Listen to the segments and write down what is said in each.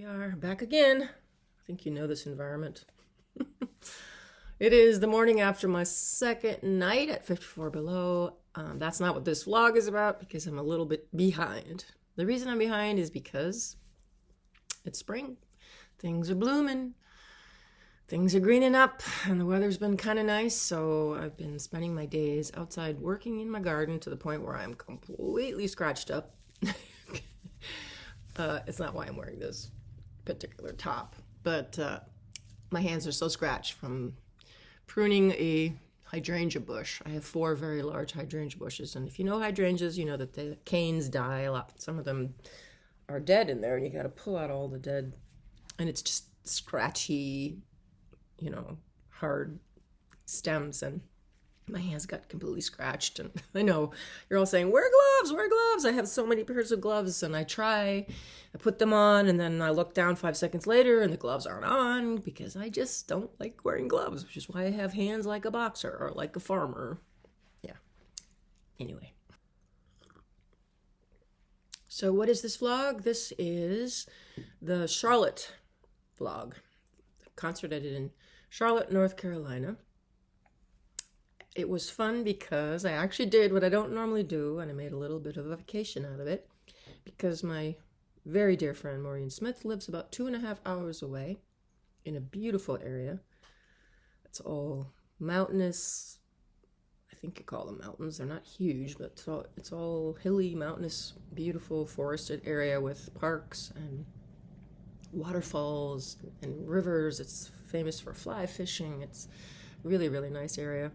are back again. I think you know this environment. It is the morning after my second night at 54 Below. That's not what this vlog is about because I'm a little bit behind. The reason I'm behind is because it's spring. Things are blooming. Things are greening up and the weather's been kind of nice, so I've been spending my days outside working in my garden to the point where I'm completely scratched up. It's not why I'm wearing this particular top, but my hands are so scratched from pruning a hydrangea bush. I have 4 very large hydrangea bushes, and if you know hydrangeas, you know that the canes die a lot. Some of them are dead in there, and you got to pull out all the dead, and it's just scratchy, you know, hard stems, and my hands got completely scratched. And I know you're all saying, wear gloves, wear gloves. I have so many pairs of gloves, and I put them on, and then I look down 5 seconds later and the gloves aren't on because I just don't like wearing gloves, which is why I have hands like a boxer or like a farmer. Yeah. Anyway. So what is this vlog? This is the Charlotte vlog. The concert I did in Charlotte, North Carolina. It was fun because I actually did what I don't normally do, and I made a little bit of a vacation out of it because my very dear friend Maureen Smith lives about 2.5 hours away in a beautiful area. It's all mountainous. I think you call them mountains. They're not huge, but it's all hilly, mountainous, beautiful forested area with parks and waterfalls and rivers. It's famous for fly fishing. It's really, really nice area.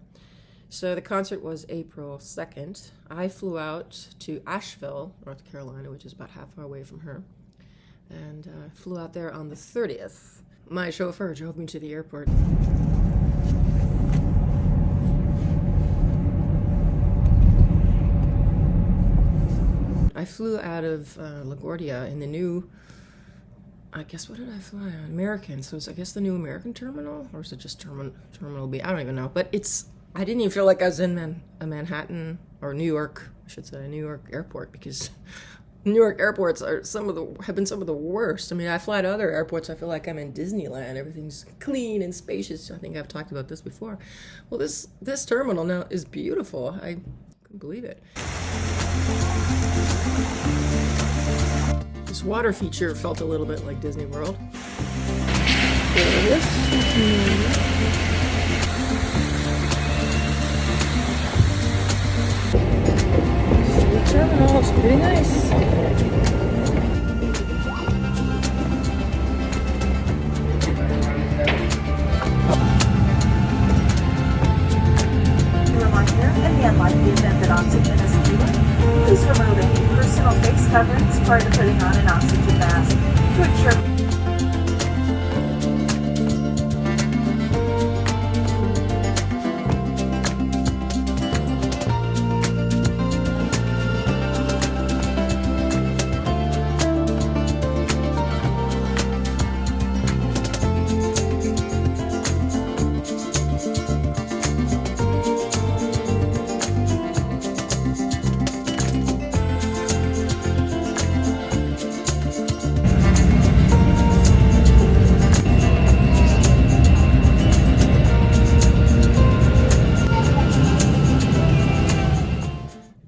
So the concert was April 2nd. I flew out to Asheville, North Carolina, which is about half hour away from her, and flew out there on the 30th. My chauffeur drove me to the airport. I flew out of LaGuardia in the new, I guess, what did I fly on? American. So it's, I guess, the new American terminal, or is it just Terminal B? I don't even know, but I didn't even feel like I was in Manhattan or New York, I should say, New York airport, because New York airports have been some of the worst. I mean, I fly to other airports, I feel like I'm in Disneyland. Everything's clean and spacious. I think I've talked about this before. Well, this terminal now is beautiful. I couldn't believe it. This water feature felt a little bit like Disney World. There it is. Terminal, it's pretty nice. A reminder, in the unlikely event that oxygen is needed, please remove any personal face coverings prior to putting on an oxygen mask to ensure.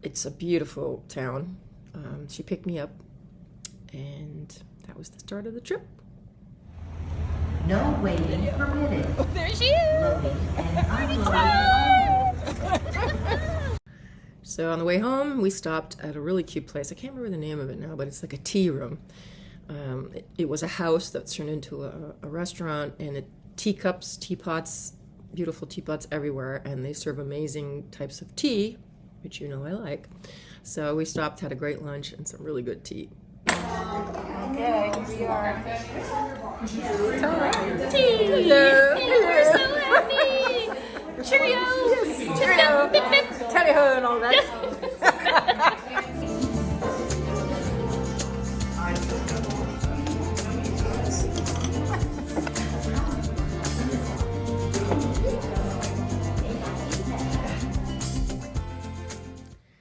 It's a beautiful town. She picked me up, and that was the start of the trip. No waiting permitted. Oh, there she is! Loading and unloading. So on the way home, we stopped at a really cute place. I can't remember the name of it now, but it's like a tea room. It was a house that's turned into a restaurant, and teacups, teapots, beautiful teapots everywhere, and they serve amazing types of tea, which you know I like. So we stopped, had a great lunch, and some really good tea. Okay, here we are. Tea! Hello. We're so happy! Cheerio! Cheerio! Bip, bip. Tally-ho and all that.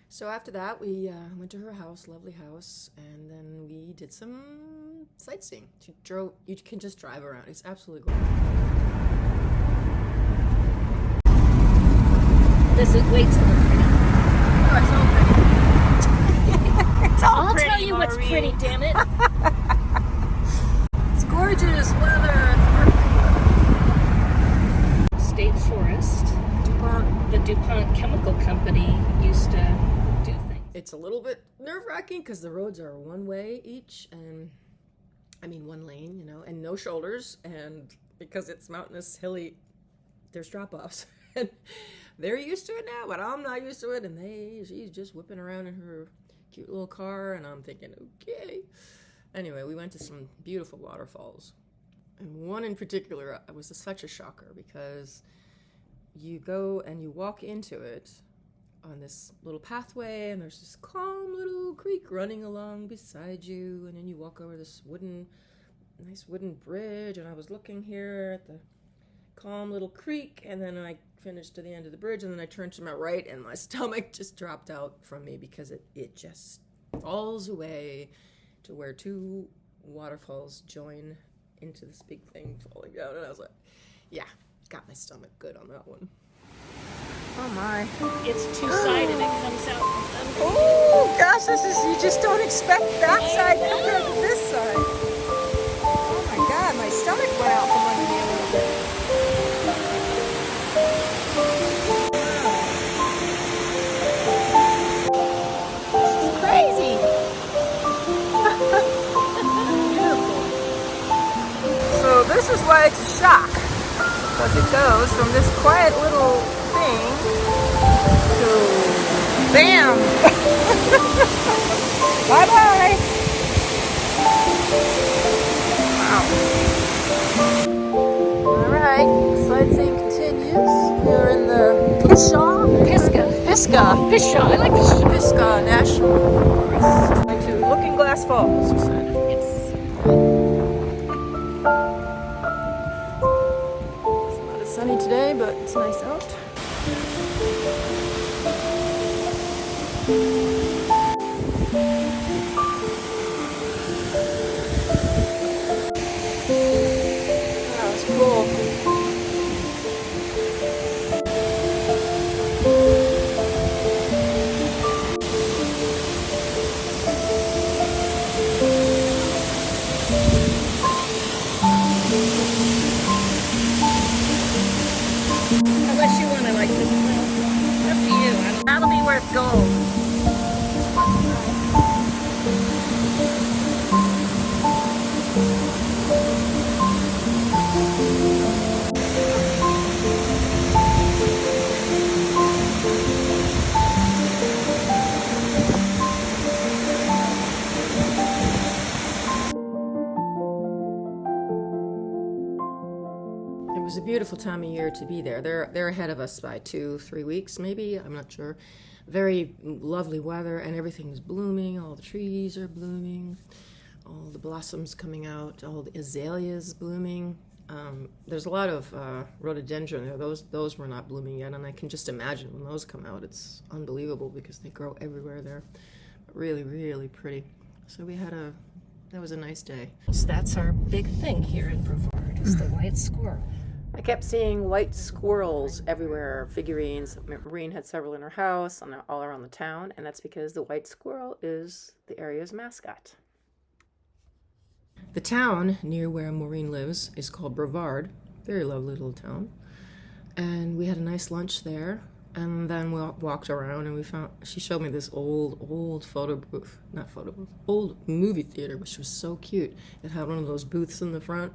So after that, we went to her house, lovely house, and then we did some sightseeing. You can just drive around. It's absolutely gorgeous. Does it wait till it's pretty? Oh, it's all pretty. It's all I'll pretty, tell you what's Maureen. pretty, damn it. It's gorgeous weather. State Forest. The DuPont Chemical Company used to do things. It's a little bit nerve-wracking because the roads are one way each, and one lane, you know, and no shoulders, and because it's mountainous, hilly, there's drop-offs. And they're used to it now, but I'm not used to it, and she's just whipping around in her cute little car, and I'm thinking, okay. Anyway, we went to some beautiful waterfalls, and one in particular was such a shocker because you go and you walk into it on this little pathway, and there's this calm little creek running along beside you, and then you walk over this nice wooden bridge, and I was looking here at the calm little creek, and then I finished to the end of the bridge, and then I turned to my right, and my stomach just dropped out from me because it just falls away to where two waterfalls join into this big thing falling down, and I was like, yeah, got my stomach good on that one. Oh my. It's two-sided. It comes out from under. Oh gosh, you just don't expect that side compared to this side. Oh my god, my stomach went out from under me a little bit. This is crazy. Beautiful. So this is why it's a shock. Because it goes from this quiet little thing to bam! Bye-bye! Wow. Alright, sightseeing continues. We're in the Pisgah. I like Pisgah. Pisgah National Forest. Going to Looking Glass Falls, you said. Sunny today, but it's nice out. That was cool. Unless you want to like this. Up to you. That'll be worth gold. It was a beautiful time of year to be there. They're ahead of us by 2-3 weeks, maybe. I'm not sure. Very lovely weather, and everything's blooming. All the trees are blooming, all the blossoms coming out, all the azaleas blooming. There's a lot of rhododendron there. Those were not blooming yet, and I can just imagine when those come out. It's unbelievable because they grow everywhere there. Really, really pretty. So that was a nice day. So that's our big thing here in Brevard, is the white squirrel. I kept seeing white squirrels everywhere, figurines. Maureen had several in her house, all around the town, and that's because the white squirrel is the area's mascot. The town near where Maureen lives is called Brevard. Very lovely little town. And we had a nice lunch there, and then we walked around, and she showed me this old old movie theater, which was so cute. It had one of those booths in the front.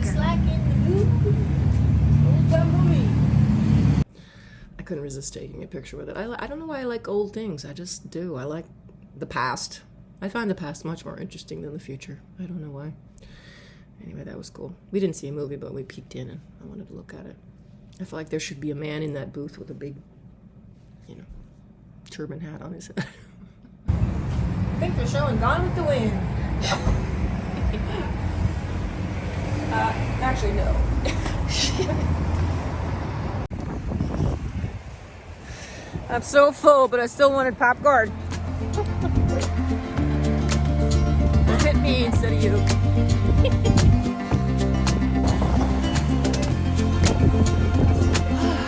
Just like in the movie. I couldn't resist taking a picture with it. I don't know why I like old things. I just do. I like the past. I find the past much more interesting than the future. I don't know why. Anyway, that was cool. We didn't see a movie, but we peeked in and I wanted to look at it. I feel like there should be a man in that booth with a big, turban hat on his head. I think they're showing Gone with the Wind. Actually, no. I'm so full, but I still wanted popcorn. you.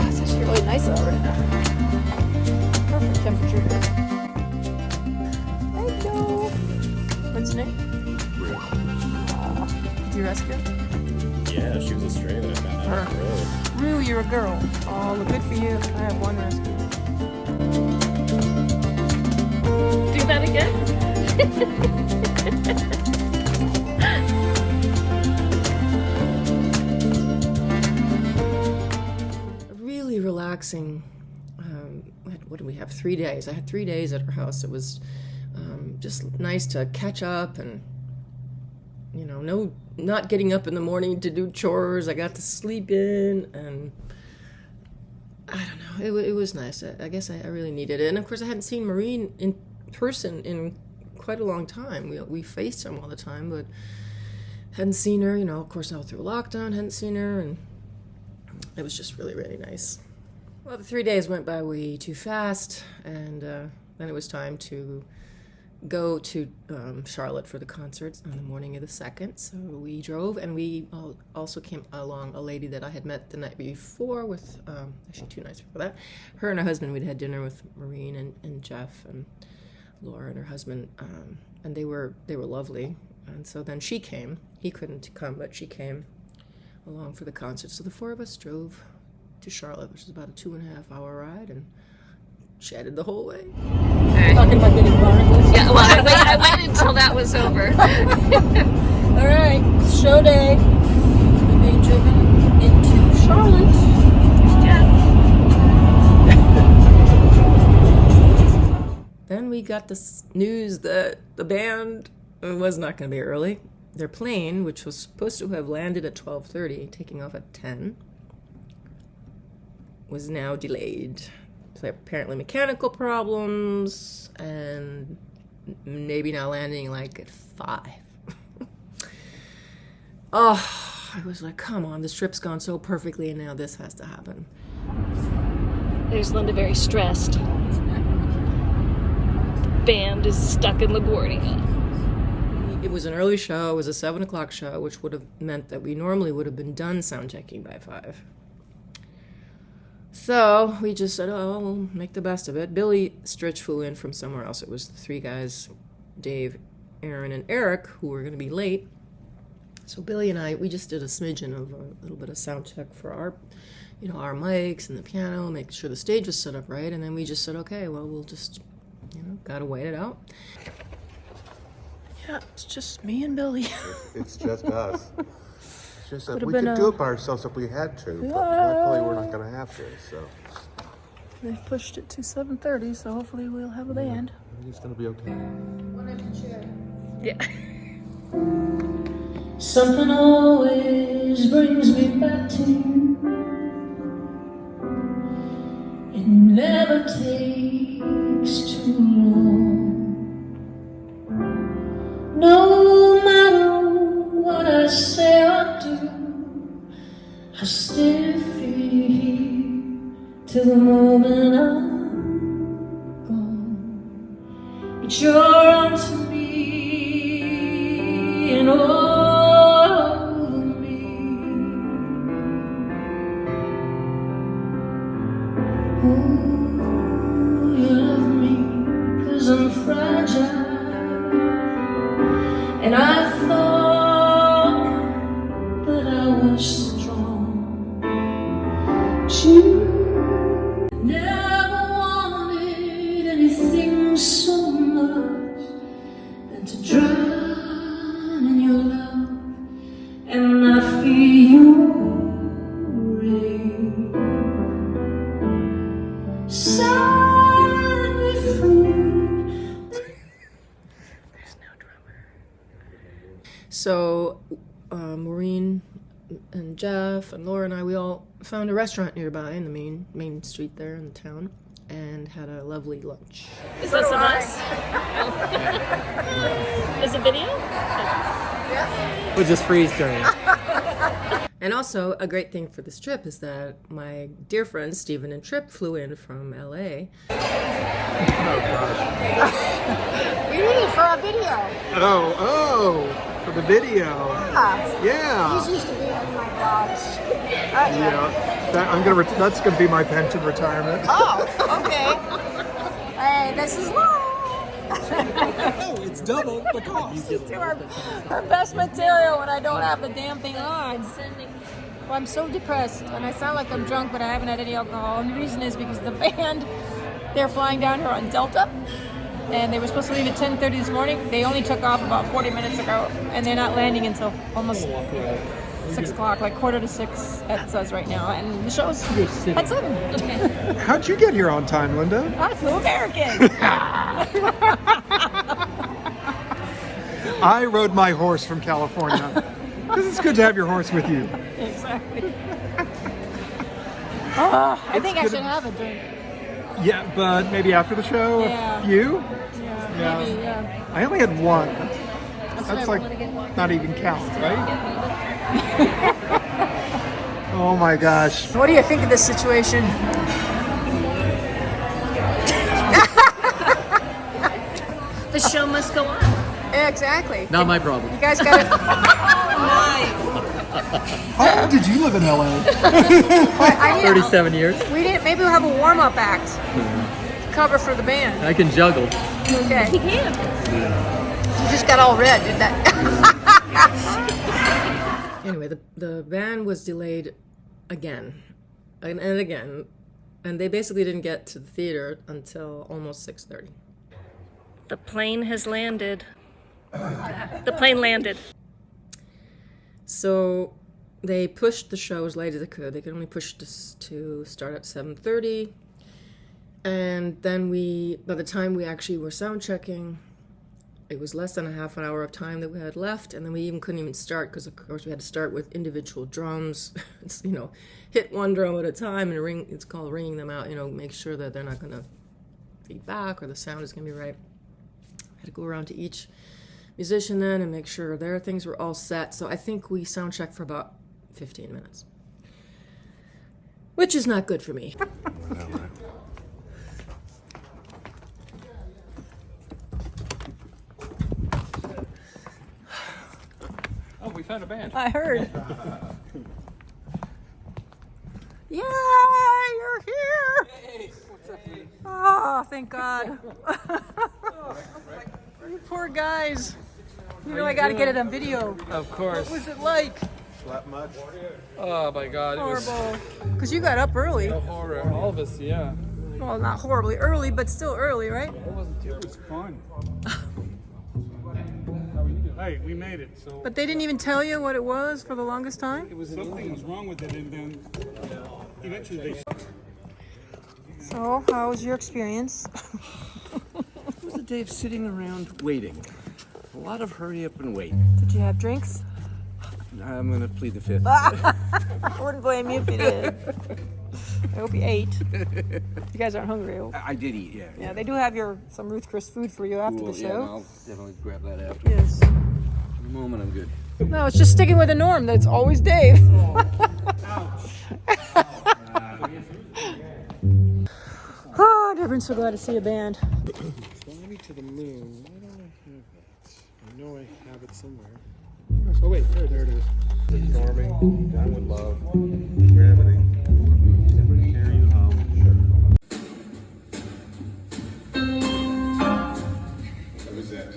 It's actually really nice out right now. Perfect temperature. Hello. What's your name? Did you rescue? Yeah, she was a stray that I found out on the road. Rue, you're a girl. Oh, well, good for you. I have one rescue. Do that again? Really relaxing. What did we have? 3 days. I had 3 days at her house. It was just nice to catch up and, you know, not getting up in the morning to do chores. I got to sleep in, and I don't know. It was nice. I guess I really needed it. And of course, I hadn't seen Maureen in person in quite a long time. We FaceTime all the time, but hadn't seen her. You know, of course, now through lockdown, hadn't seen her, and it was just really, really nice. Well, the 3 days went by way too fast, and then it was time to go to Charlotte for the concerts on the morning of the 2nd. So we drove, and we also came along a lady that I had met the night before with, actually 2 nights before that. Her and her husband, we'd had dinner with Maureen and Jeff and Laura and her husband, and they were lovely. And so then she came. He couldn't come, but she came along for the concert. So the 4 of us drove to Charlotte, which is about a 2.5 hour ride, and chatted the whole way. Talking about getting barnacles. Yeah, well, I waited until that was over. All right, show day. We're being driven into Charlotte. Then we got the news that the band was not going to be early. Their plane, which was supposed to have landed at 12:30, taking off at 10, was now delayed. So apparently mechanical problems, and maybe now landing like at 5. Oh, I was like, come on, this trip's gone so perfectly, and now this has to happen. There's Linda very stressed. Band is stuck in LaGuardia. It was an early show. It was a 7 o'clock show, which would have meant that we normally would have been done sound checking by 5. So we just said, oh, we'll make the best of it. Billy Stritch flew in from somewhere else. It was the 3 guys, Dave, Aaron, and Eric, who were going to be late. So Billy and I, we just did a smidgen of a little bit of sound check for our, you know, our mics and the piano, make sure the stage was set up right. And then we just said, okay, well, we'll just, you know, gotta wait it out. Yeah, it's just me and Billy. It's just us. It's just that Could've we been could do it by ourselves if we had to, but luckily we're not going to have to, so They've pushed it to 7:30, so hopefully we'll have a band. I think it's going to be okay. Yeah. Something always brings me back to you. It never takes too long. No matter what I say or do, I still feel here till the moment I'm gone. It's your arms to me and all over me. Ooh, you love me 'cause I'm fragile, and I thought that I was strong. But you never wanted anything so much than to drown in your love, and I feel you rain. Set me free. So Maureen and Jeff and Laura and I, we all found a restaurant nearby in the main street there in the town, and had a lovely lunch. Is this of us? Is it video? We'll just freeze during it. And also, a great thing for this trip is that my dear friends Stephen and Tripp flew in from LA. Oh, gosh. We need it for a video. Oh, for the video. Yeah. He's used to being in my vlogs. Yeah. That's gonna be my pension retirement. Oh, okay. Hey, this is long. Oh, it's double the cost. Do our best material when I don't have the damn thing on. Well, I'm so depressed, and I sound like I'm drunk, but I haven't had any alcohol. And the reason is because the band, they're flying down here on Delta, and they were supposed to leave at 10:30 this morning. They only took off about 40 minutes ago, and they're not landing until almost 6 o'clock, like 5:45 it says right now. And the show's at 7. Okay. How'd you get here on time, Linda? I feel American. I rode my horse from California. Because it's good to have your horse with you. Exactly. I think I should have a drink. Yeah, but maybe after the show, Yeah. a few? Yeah, maybe, yeah. I only had one. That's That's what I like wanted to get. not even count, right? Oh my gosh. What do you think of this situation? The show must go on. Exactly. Not my problem. You guys got it. How long did you live in LA? I need 37 years. We didn't. Maybe we'll have a warm-up act. Cover for the band. I can juggle. Okay. He can. You just got all red, did that? Anyway, the van was delayed again and again, and they basically didn't get to the theater until almost 6:30. The plane has landed. The plane landed. So they pushed the show as late as they could. They could only push this to start at 7:30. And then by the time we actually were sound checking, it was less than a half an hour of time that we had left. And then we couldn't even start because, of course, we had to start with individual drums. It's, hit one drum at a time and ring. It's called ringing them out, make sure that they're not going to feed back or the sound is going to be right. I had to go around to each musician then and make sure their things were all set. So I think we sound checked for about 15 minutes, which is not good for me. Oh, we found a band. I heard. Yeah, you're here. Hey, what's up, dude? Oh, thank God. You poor guys. I got to get it on video. Of course. What was it like? Slept much? Oh my God, it was Horrible. Because you got up early. a horror. All of us, yeah. Well, not horribly early, but still early, right? It was fun. Hey, we made it. So But they didn't even tell you what it was for the longest time? It was something was wrong with it, and then eventually they. So, how was your experience? It was a day of sitting around waiting. A lot of hurry up and wait. Did you have drinks? I'm gonna plead the fifth. I wouldn't blame you if you did. I hope you ate. You guys aren't hungry. I did eat, yeah. Yeah, they do have some Ruth Chris food for you after Cool, the yeah, show. no, I'll definitely grab that after. Yes. In a moment, I'm good. No, it's just sticking with the norm. That's always Dave. Oh, I've never been so glad to see a band. Fly me to the moon. Why don't I have it? I know I have it somewhere. Oh wait, there it is. Storming, down with love, gravity, carry you home. That was it.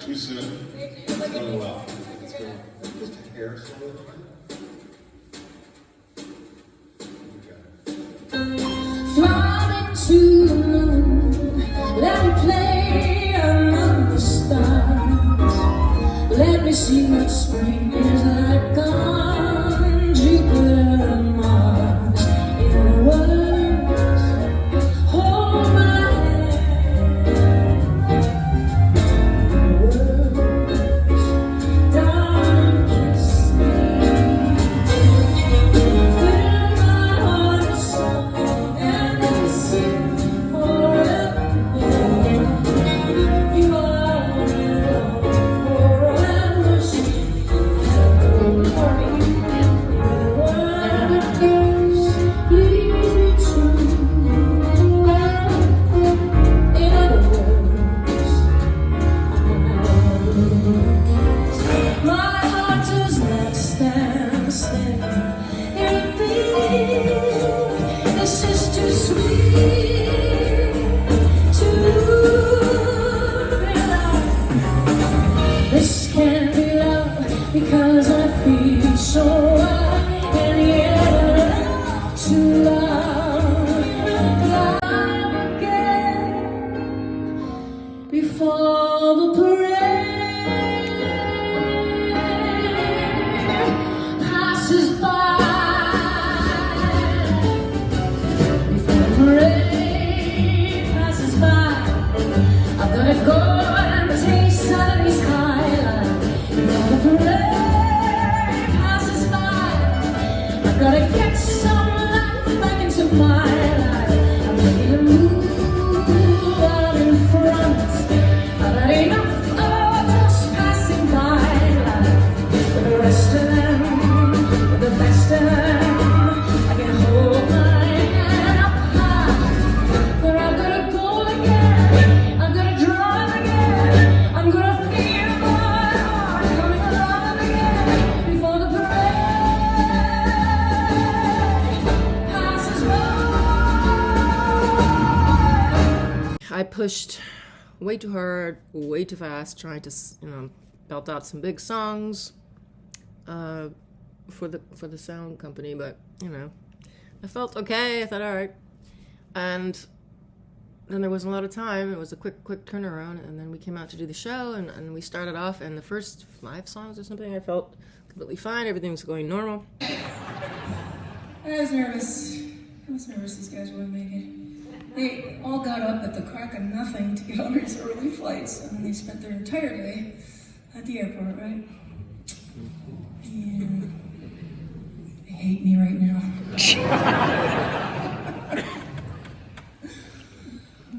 Too soon. It's going well. It's going just a hair slow. Fly me to the moon, let me play among the stars. Let me see what spring is like on Jupiter and Mars. In other words, hold my hand. In other words, darling, kiss me. Fill my heart with song and then sing forevermore. You are my love forever. pushed way too hard, way too fast, trying to, belt out some big songs for the sound company. But I felt okay. I thought, all right, and then there wasn't a lot of time. It was a quick turnaround, and then we came out to do the show, and we started off, and the first 5 songs or something, I felt completely fine. Everything was going normal. I was nervous. These guys wouldn't make it. They all got up at the crack of nothing to get on these early flights, and then they spent their entire day at the airport, right? And they hate me right now.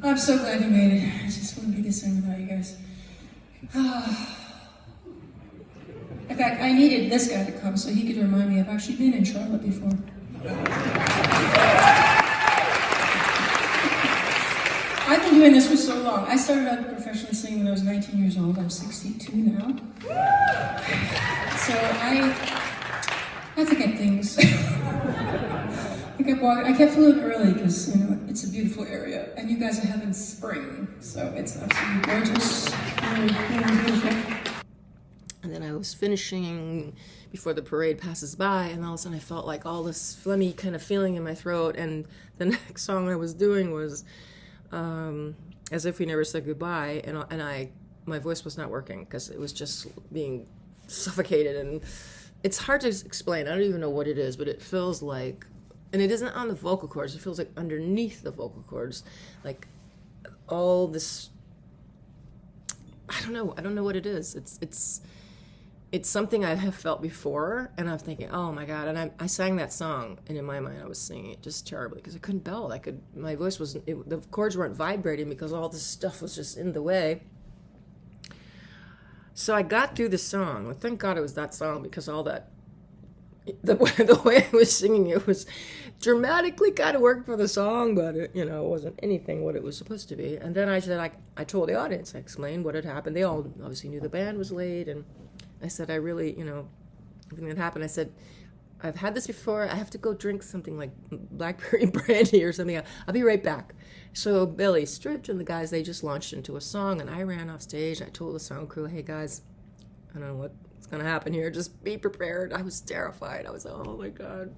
I'm so glad you made it. I just wouldn't be the same without you guys. In fact, I needed this guy to come so he could remind me I've actually been in Charlotte before. I've been doing this for so long. I started out professionally singing when I was 19 years old. I'm 62 now. So I forget things. I kept flying early because, it's a beautiful area. And you guys are having spring, so it's absolutely gorgeous. Really beautiful. And then I was finishing before the parade passes by, and all of a sudden I felt like all this phlegmy kind of feeling in my throat, and the next song I was doing was As If We Never Said Goodbye, and my voice was not working because it was just being suffocated, and it's hard to explain. I don't even know what it is, but it feels like, and it isn't on the vocal cords, it feels like underneath the vocal cords, like all this, I don't know what it is. It's something I have felt before, and I'm thinking, oh my God, and I sang that song, and in my mind I was singing it just terribly because I couldn't belt. My voice wasn't, the chords weren't vibrating because all this stuff was just in the way. So I got through the song. Well, thank God it was that song, because all that, the way I was singing it was dramatically kind of worked for the song, but it wasn't anything what it was supposed to be. And then I told the audience, I explained what had happened. They all obviously knew the band was late, and I said, I really, everything that happened, I said, I've had this before. I have to go drink something like blackberry brandy or something. I'll be right back. So Billy Stritch and the guys, they just launched into a song, and I ran off stage. I told the sound crew, hey guys, I don't know what's going to happen here. Just be prepared. I was terrified. I was, oh my God.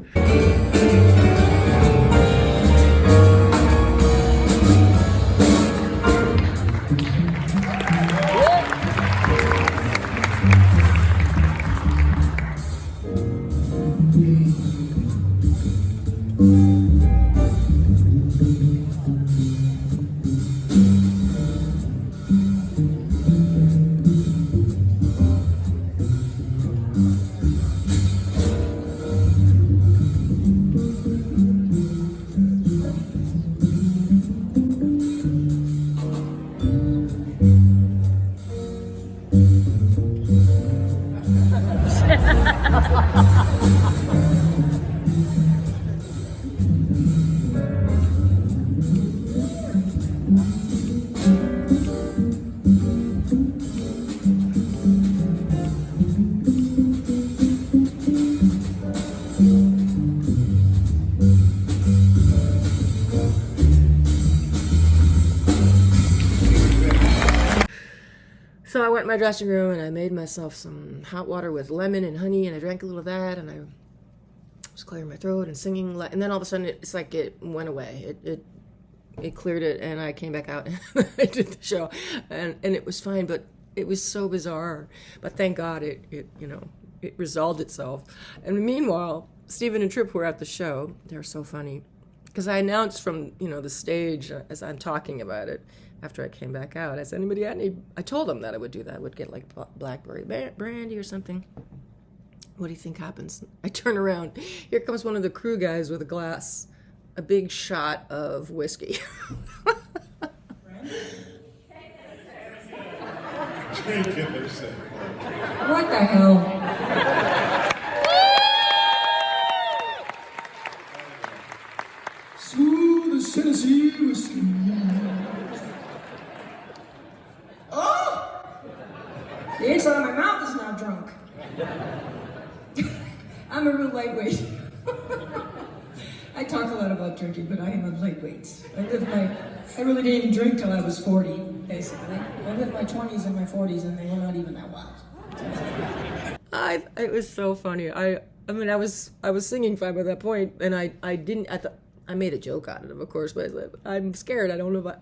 So I went in my dressing room and I made myself some hot water with lemon and honey, and I drank a little of that, and I was clearing my throat and singing, and then all of a sudden it's like it went away. It cleared it, and I came back out and I did the show, and it was fine, but it was so bizarre. But thank God it resolved itself. And meanwhile, Stephen and Tripp were at the show. They're so funny, because I announced from the stage as I'm talking about it. After I came back out, I said, anybody got any? I told them that I would do that. I would get like blackberry brandy or something. What do you think happens? I turn around. Here comes one of the crew guys with a glass, a big shot of whiskey. What the hell? Smooth as Tennessee whiskey. The inside of my mouth is now drunk. I'm a real lightweight. I talk a lot about drinking, but I am a lightweight. I really didn't even drink till I was 40, basically. I lived my 20s and my 40s, and they were not even that wild. It was so funny. I mean, I was singing fine by that point, and I made a joke out of it, of course, but I'm scared. I don't know if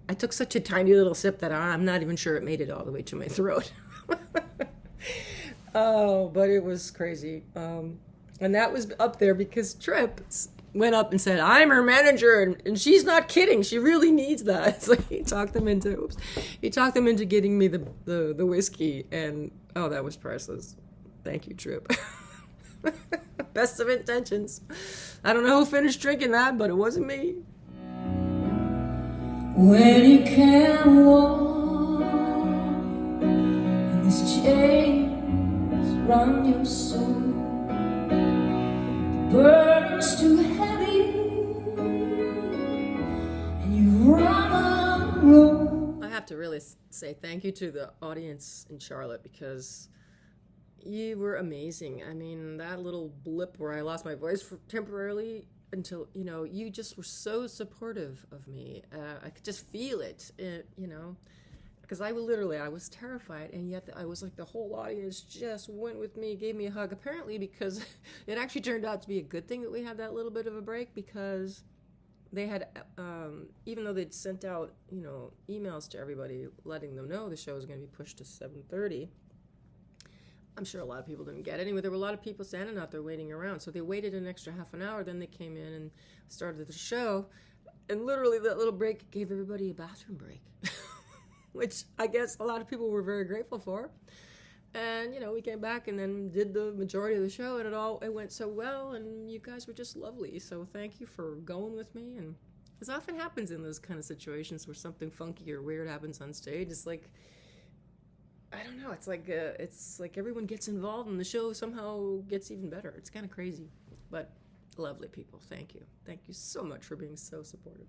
I took such a tiny little sip that I'm not even sure it made it all the way to my throat. Oh, but it was crazy. And that was up there because Tripp went up and said, I'm her manager, and she's not kidding. She really needs that. It's like he talked them into getting me the whiskey, and oh, that was priceless. Thank you, Tripp. Best of intentions. I don't know who finished drinking that, but it wasn't me. When you can't walk and these chains round your soul, the burden's too heavy and you run on road. I have to really say thank you to the audience in Charlotte because you were amazing. I mean, that little blip where I lost my voice temporarily until, you just were so supportive of me. I could just feel it, because I was terrified, and yet I was like, the whole audience just went with me, gave me a hug, apparently because it actually turned out to be a good thing that we had that little bit of a break, because they had, even though they'd sent out, emails to everybody letting them know the show was going to be pushed to 7:30, I'm sure a lot of people didn't get it. Anyway, there were a lot of people standing out there waiting around. So they waited an extra half an hour. Then they came in and started the show. And literally that little break gave everybody a bathroom break, which I guess a lot of people were very grateful for. And, we came back and then did the majority of the show. And it went so well. And you guys were just lovely. So thank you for going with me. And as often happens in those kind of situations where something funky or weird happens on stage, it's like, I don't know. It's like everyone gets involved and the show somehow gets even better. It's kind of crazy, but lovely people. Thank you. Thank you so much for being so supportive.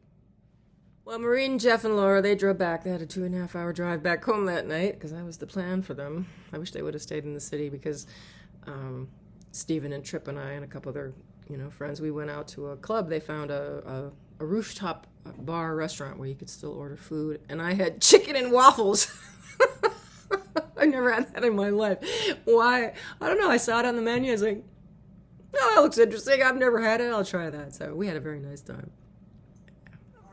Well, Maureen, Jeff, and Laura, they drove back. They had a 2.5-hour drive back home that night because that was the plan for them. I wish they would have stayed in the city because Stephen and Tripp and I and a couple other, friends, we went out to a club. They found a rooftop bar restaurant where you could still order food, and I had chicken and waffles. I never had that in my life. Why? I don't know. I saw it on the menu. I was like, oh, that looks interesting. I've never had it. I'll try that. So we had a very nice time.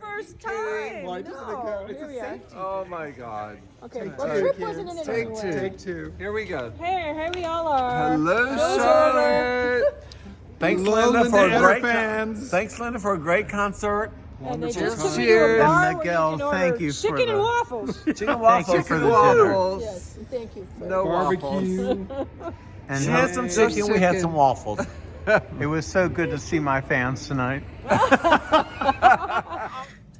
First time. Why doesn't it go? It's a safety. Oh my God. Okay, well, Tripp wasn't in it Take anyway. two. Take two. Here we go. Hey, here we all are. Hello, Charlotte. Thanks, Hello, Linda, for a Linda great fans. Thanks, Linda, for a great concert. And they Wonderful just time. took me to a bar where Miguel, you can thank order you for chicken and the- waffles. Chicken and waffles. Thank you for the waffles. Yes, and thank you. For No waffles. Barbecue. And She had some chicken, we had chicken. some waffles. It was so good to see my fans tonight.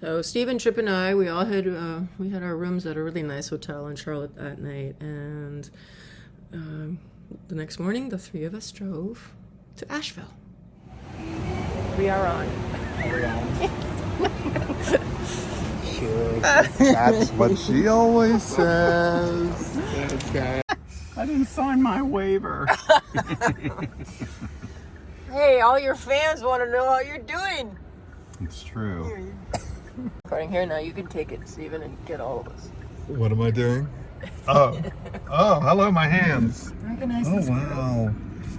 So Stephen, Tripp, and I, we all had our rooms at a really nice hotel in Charlotte that night, and the next morning, the three of us drove to Asheville. We are on. Sure. That's what she always says. Okay. I didn't sign my waiver. Hey, all your fans want to know how you're doing. It's true. Recording here now, you can take it, Stephen, and get all of us. What am I doing? Oh, hello, my hands. Recognize Oh, this girl. wow.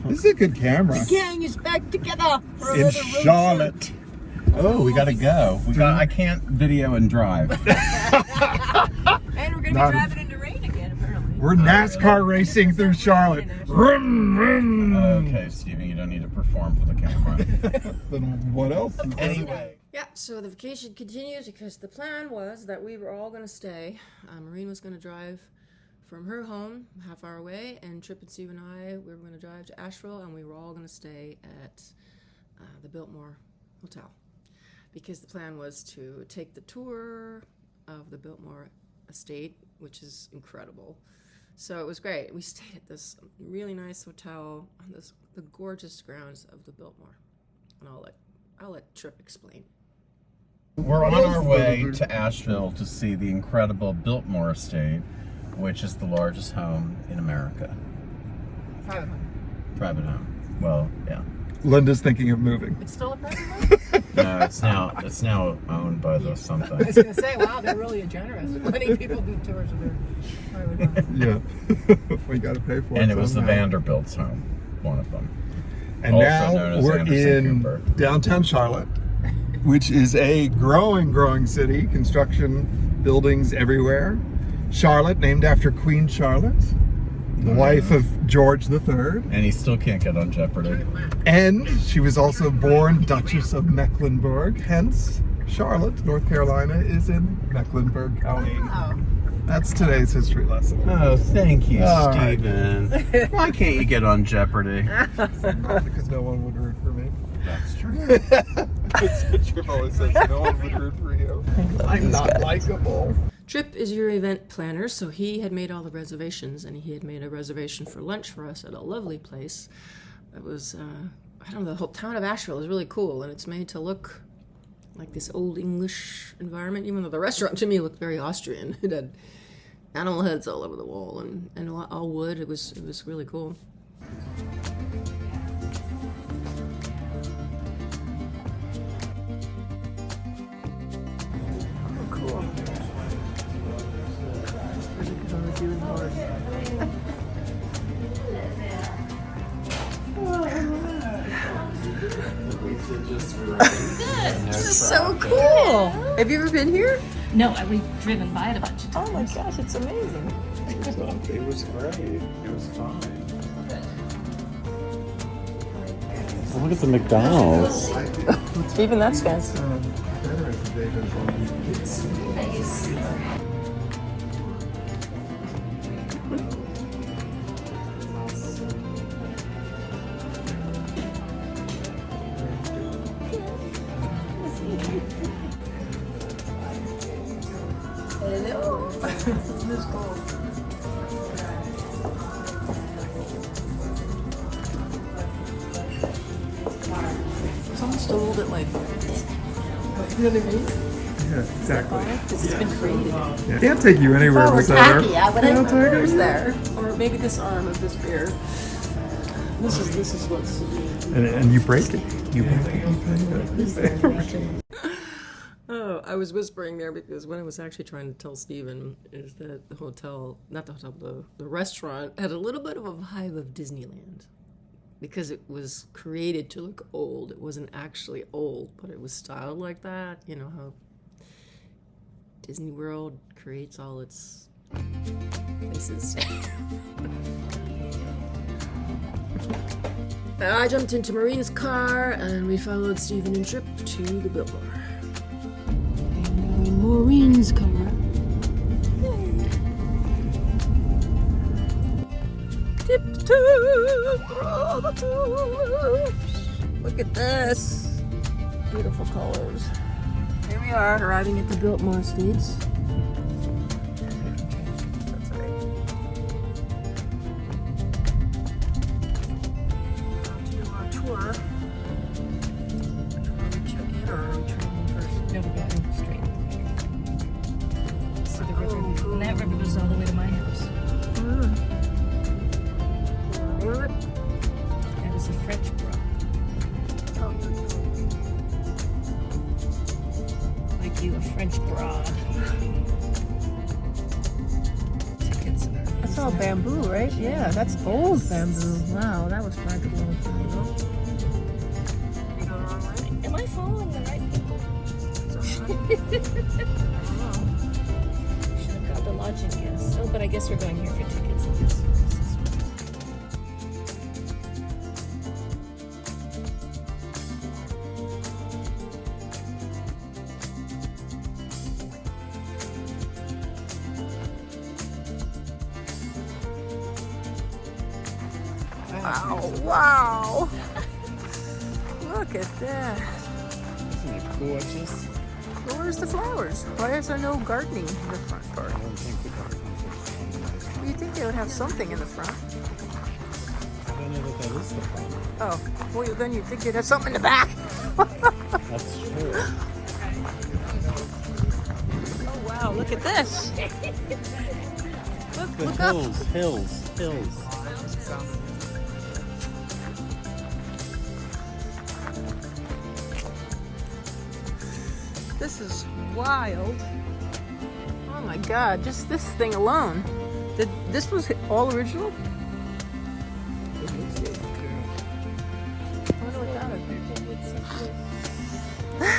This is a good camera. Gang is back together for In another road Charlotte. Oh, we gotta go. I can't video and drive. trip. And we're going to be Not- driving in the rain again, apparently. We're NASCAR racing through Charlotte. Vroom, vroom. Okay, Stephen, you don't need to perform for the camera. Then what else? Anyway. Yeah, so the vacation continues because the plan was that we were all going to stay. Maureen was going to drive from her home, half hour away, and Tripp and Steve and I, we were going to drive to Asheville, and we were all going to stay at the Biltmore Hotel. Because the plan was to take the tour of the Biltmore estate, which is incredible. So it was great. We stayed at this really nice hotel on the gorgeous grounds of the Biltmore. And I'll let Tripp explain. We're on our way to Asheville to see the incredible Biltmore estate, which is the largest home in America. Private home. Private home. Well, yeah. Linda's thinking of moving. It's still a private No, it's now owned by the something. I was going to say, wow, they're really generous. Letting people do tours of their private home. Yeah. We got to pay for it. And it was the somehow. Vanderbilt's home, one of them. And Also now known as we're Anderson in Cooper. downtown Charlotte, which is a growing city. Construction, buildings everywhere. Charlotte, named after Queen Charlotte, the wife of George III. And he still can't get on Jeopardy. And she was also born Duchess of Mecklenburg. Hence, Charlotte, North Carolina, is in Mecklenburg County. Wow. That's today's history lesson. Oh, thank you, All right. Stephen. Why can't you get on Jeopardy? Not because no one would root for me. That's true. That's what Trip always says. No one would root for you. I'm not likable. Trip is your event planner, so he had made all the reservations, and he had made a reservation for lunch for us at a lovely place. It was, I don't know, the whole town of Asheville is really cool, and it's made to look like this old English environment, even though the restaurant to me looked very Austrian. It had animal heads all over the wall and all wood. It was really cool. This is so cool. Have you ever been here? No, we've driven by it a bunch of times. Oh my gosh, it's amazing. It was great. It was fine. Look at the McDonald's. Even that's fancy. Hello. This is cool. Someone stole it like, you know what I mean? Yeah, exactly. This has been created. Can't take you anywhere If I were with that. tacky, I would Can't have take members it. there. Or maybe this arm of this beer. This is what's. And you break it. You break it. Oh, I was whispering there because what I was actually trying to tell Stephen is that the hotel, not the hotel, the restaurant had a little bit of a vibe of Disneyland. Because it was created to look old. It wasn't actually old, but it was styled like that. You know how Disney World creates all its places. I jumped into Maureen's car and we followed Stephen and Trip to the Biltmore. And Maureen's car. Tiptoe through the tulips. Look at this. Beautiful colors. Here we are, arriving at the Biltmore Estates. That's right. To our tour. Are we check in or are we turning first? No, we're going straight. See the river, and that river goes all the way to my house. That is a French broad. Like you, a French broad. Tickets are. That's all bamboo, right? Yeah, that's old bamboo. Wow, that was planted a long time ago. Am I following the right people? Should have got the lodging, yes. Oh, but I guess we're going here for tickets. I guess. Wow, wow. Look at that. Isn't it gorgeous? Well, where's the flowers? Why is there no gardening in the front part? I don't think the garden is You'd think they would have something in the front. I don't know that is the front. Oh, well, then you'd think they'd have something in the back. That's true. Oh, wow, look at this. The Look up. hills. this is wild. Oh my God, just this thing alone. This was all original? I wonder what that is.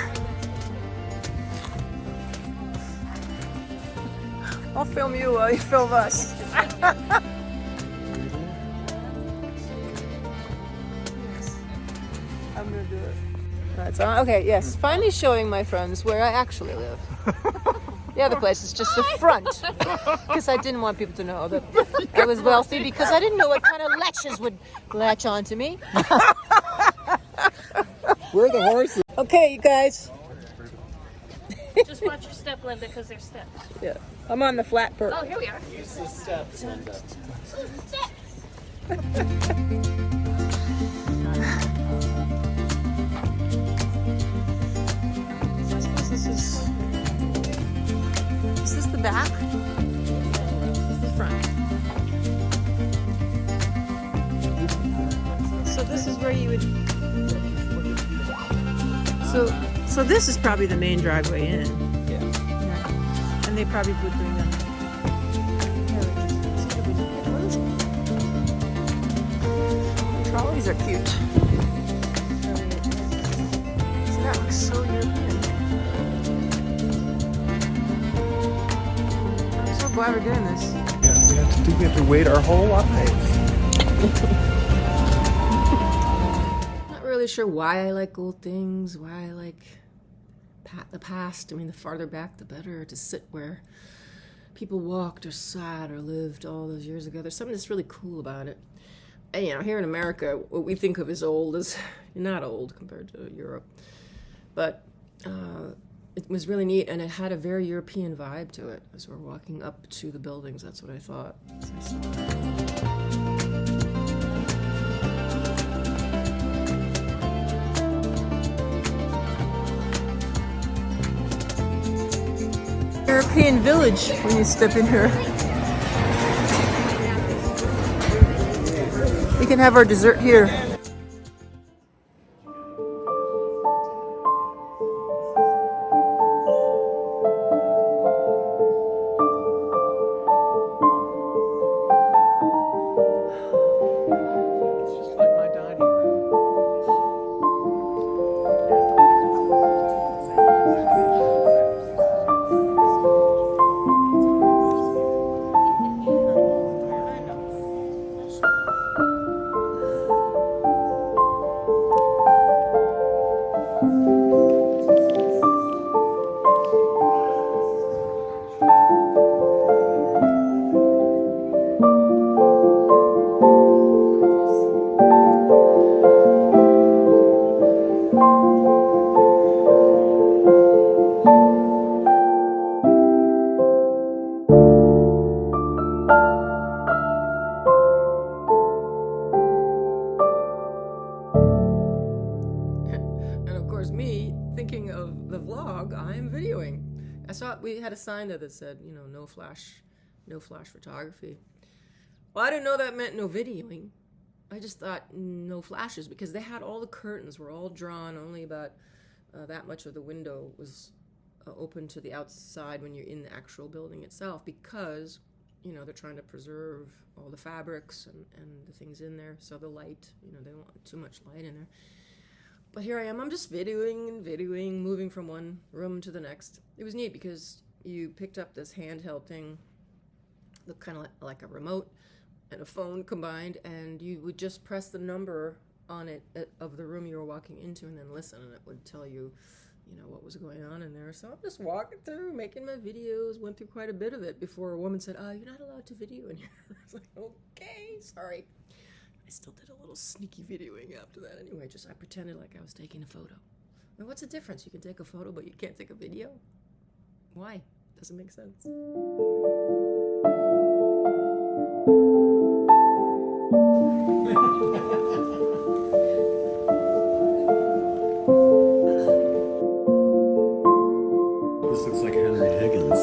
I'll film you while you film us. I'm gonna do it. That's on. Okay, yes. Finally showing my friends where I actually live. The other place is just the front. Because I didn't want people to know that I was wealthy, because I didn't know what kind of lechers would latch onto me. Where are the horses? Okay, you guys. Just watch your step, Linda, because there's steps. Yeah. I'm on the flat perk. Oh, here we are. Use the steps, Linda. Is this the back? This is the front. So this is where you would. So this is probably the main driveway in. Yeah. And they probably would bring them. Trolleys are cute. So that looks so European. I'm so glad we're doing this. We have to wait our whole lives. Not really sure why I like old things, why I like the past. I mean, the farther back, the better. To sit where people walked or sat or lived all those years ago. There's something that's really cool about it. And, you know, here in America, what we think of as old is not old compared to Europe. But it was really neat, and it had a very European vibe to it. As we're walking up to the buildings, that's what I thought. As I saw it. European village when you step in here. We can have our dessert here. It's just like my dining room. Thinking of the vlog, I am videoing. I saw we had a sign there that said, you know, no flash photography. Well, I didn't know that meant no videoing. I just thought no flashes, because they had all the curtains were all drawn. Only about that much of the window was open to the outside when you're in the actual building itself, because, you know, they're trying to preserve all the fabrics and the things in there. So the light, you know, they don't want too much light in there. But here I am, I'm just videoing, moving from one room to the next. It was neat because you picked up this handheld thing, looked kind of like a remote and a phone combined, and you would just press the number on it of the room you were walking into and then listen, and it would tell you, you know, what was going on in there. So I'm just walking through, making my videos, went through quite a bit of it before a woman said, "Oh, you're not allowed to video in here." I was like, okay, sorry. I still did a little sneaky videoing after that anyway, just I pretended like I was taking a photo. I mean, what's the difference? You can take a photo, but you can't take a video? Why? Doesn't make sense. This looks like Henry Higgins.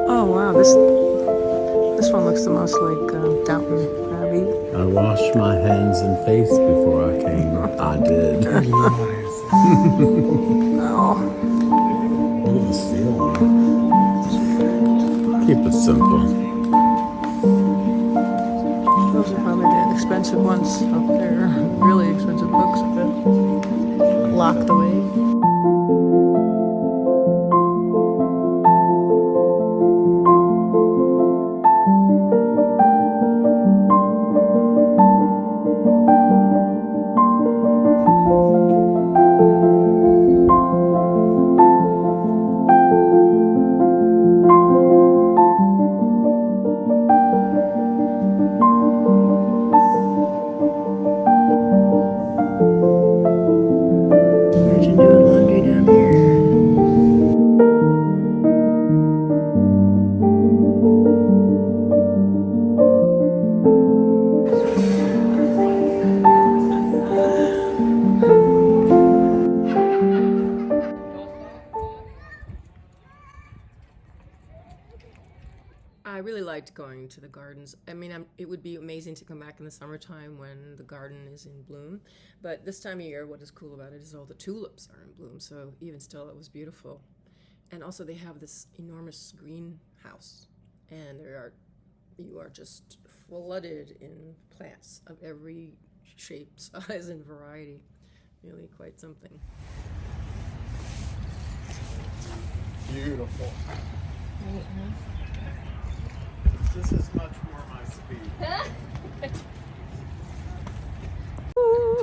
Oh wow, this one looks the most like Downton Abbey. I washed my hands and face before I came. I did. Oh. Look at the ceiling. Keep it simple. Those are probably the expensive ones up there. Really expensive books, I bet. Locked away. Imagine doing laundry down here. I really liked going to the gardens. I mean, it would be amazing to come back in the summertime when the garden is in bloom. But this time of year, what is cool about it is all the tulips are in bloom. So even still, it was beautiful. And also, they have this enormous greenhouse, and you are just flooded in plants of every shape, size, and variety. Really quite something. Beautiful. This is much more my speed.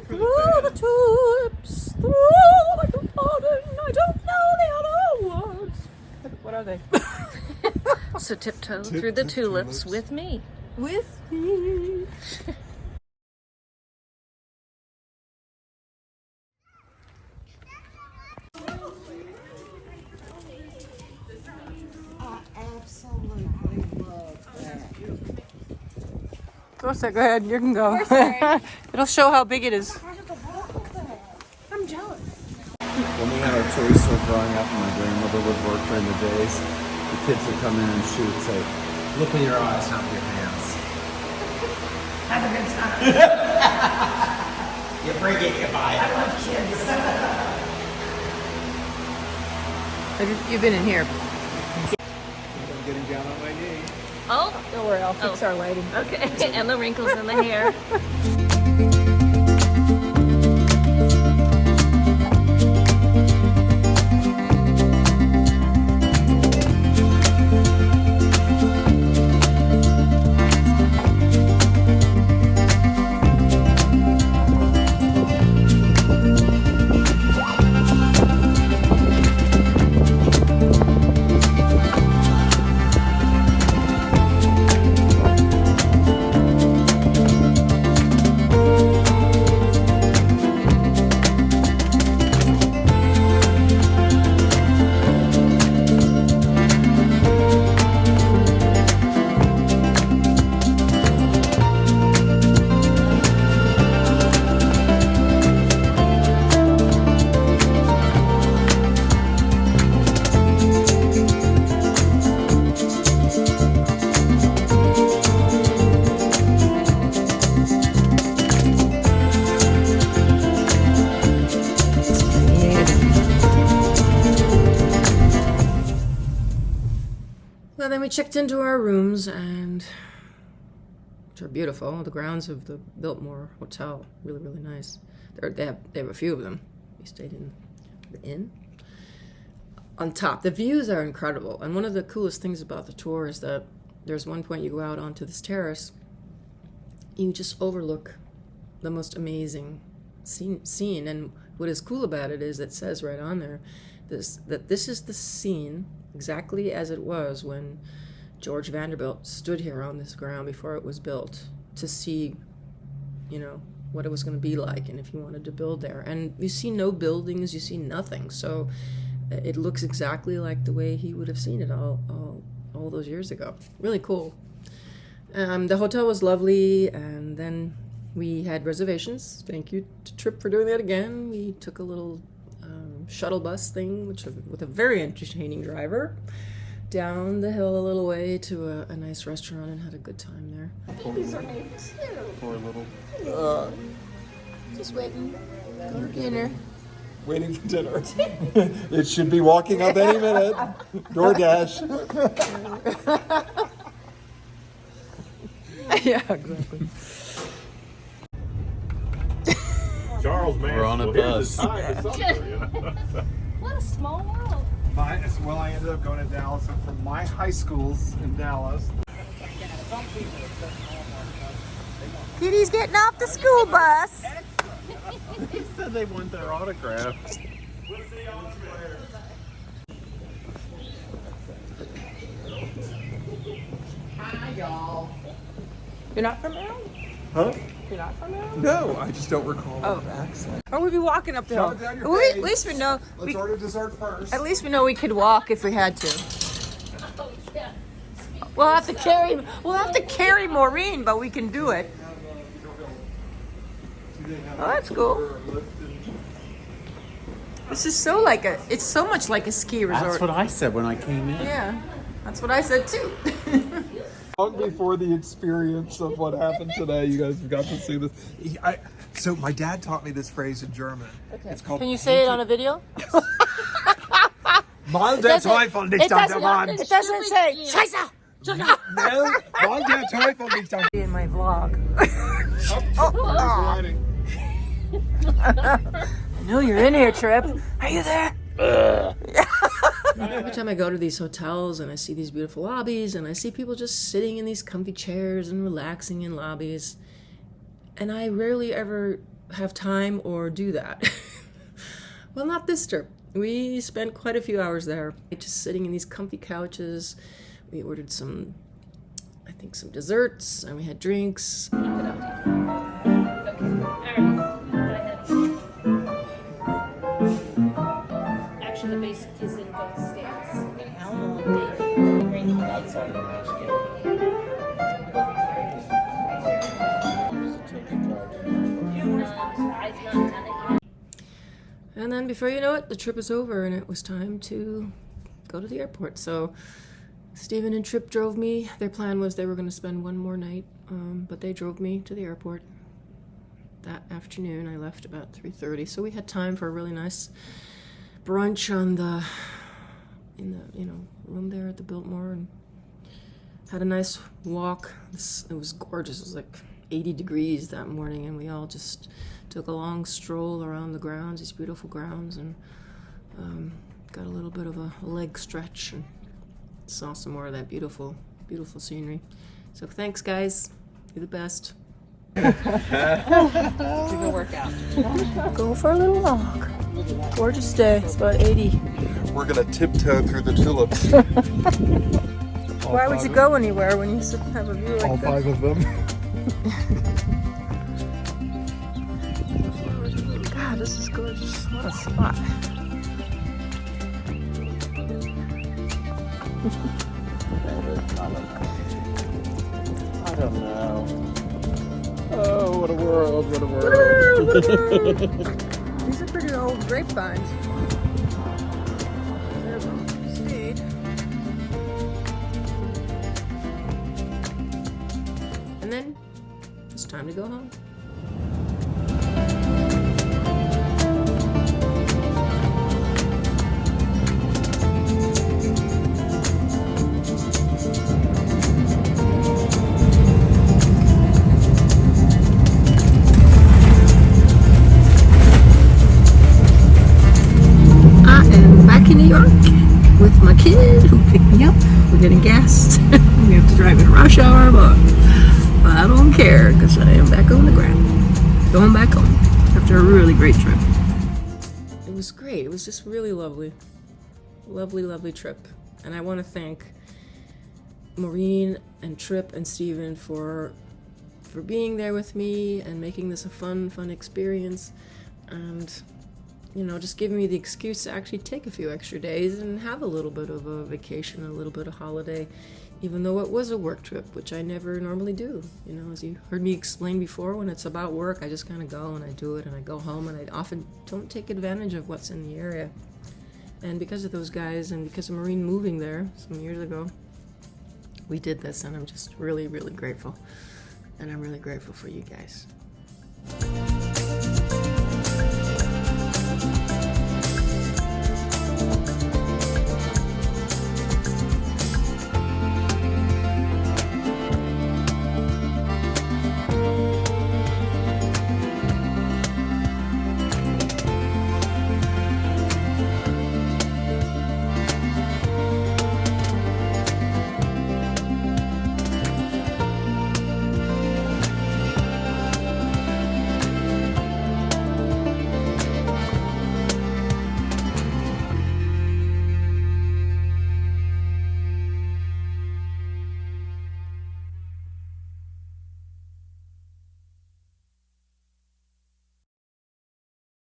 Through the tulips, through the garden, I don't know the other words. What are they? So tiptoe through the tulips with me. With me. Go ahead, you can go. It'll show how big it is. I'm jealous. When we had our toy store growing up and my grandmother would work during the days, the kids would come in and she would say, look in your eyes, not your hands. Have a good time. You bring it, you buy it. I love kids. You've been in here. I'm getting down on my knee. Oh, Don't worry, I'll fix our lighting. okay. And the wrinkles in the hair. Well, then we checked into our rooms, and which are beautiful. The grounds of the Biltmore Hotel, really, really nice. They have a few of them. We stayed in the inn. On top, the views are incredible, and one of the coolest things about the tour is that there's one point you go out onto this terrace, you just overlook the most amazing scene. And what is cool about it is it says right on there that this is the scene exactly as it was when George Vanderbilt stood here on this ground before it was built to see, what it was going to be like and if he wanted to build there. And you see no buildings, you see nothing. So it looks exactly like the way he would have seen it all those years ago. Really cool. The hotel was lovely, and then we had reservations. Thank you to Trip for doing that again. We took a little shuttle bus thing, with a very entertaining driver, down the hill a little way to a nice restaurant and had a good time there. These are made too. Poor little. Just waiting. Go to dinner. waiting for dinner. It should be walking up any minute. DoorDash. Yeah, exactly. Charles, man. We're on a bus. What a small world. Well, I ended up going to Dallas, and from my high schools in Dallas. Kitty's getting off the school bus. He said they want their autograph. Hi, y'all. You're not from Maryland? Huh? You're not from Maryland? No, I just don't recall the accent. Or we'd be walking up the hill. Shove it down your Well, face. at least we know. Let's order dessert first. At least we know we could walk if we had to. Oh, yeah. We'll have to carry Maureen, but we can do it. Oh, that's cool. This is so like it's so much like a ski resort. That's what I said when I came in. Yeah, that's what I said too. Long before the experience of what happened today, you guys got to see this. So my dad taught me this phrase in German. Okay. It's called. Can you say it on a video? Mal der Teufel nicht an der Wand. It doesn't say Scheiße. No, mal der Teufel nicht an. In my vlog. I know you're in here, Trip. Are you there? Every time I go to these hotels and I see these beautiful lobbies and I see people just sitting in these comfy chairs and relaxing in lobbies, and I rarely ever have time or do that. Well, not this trip. We spent quite a few hours there, just sitting in these comfy couches. We ordered some desserts, and we had drinks. Actually, the base is in both states. And then before you know it, the trip was over and it was time to go to the airport. So Stephen and Tripp drove me. Their plan was they were going to spend one more night, but they drove me to the airport that afternoon. I left about 3:30, so we had time for a really nice brunch in the room there at the Biltmore, and had a nice walk. It was gorgeous. It was like 80 degrees that morning, and we all just took a long stroll around the grounds, these beautiful grounds, and got a little bit of a leg stretch and saw some more of that beautiful, beautiful scenery. So thanks, guys. You're the best. Go work out. Go for a little walk. Gorgeous day. It's about 80. We're gonna tiptoe through the tulips. Why would you go anywhere when you have a view like All this? 5 of them. God, this is gorgeous. What a spot. I don't know. Oh, what a world, what a world. These are pretty old grapevines. They're stayed. And then it's time to go home. In New York with my kid who picked me up. We're getting gas. We have to drive in rush hour, but I don't care because I am back on the ground. Going back home after a really great trip. It was great. It was just really lovely. Lovely, lovely trip. And I want to thank Maureen and Tripp and Stephen for being there with me and making this a fun experience. And just giving me the excuse to actually take a few extra days and have a little bit of a vacation, a little bit of holiday, even though it was a work trip, which I never normally do. As you heard me explain before, when it's about work, I just kind of go and I do it and I go home, and I often don't take advantage of what's in the area. And because of those guys and because of Maureen moving there some years ago, we did this, and I'm just really, really grateful. And I'm really grateful for you guys.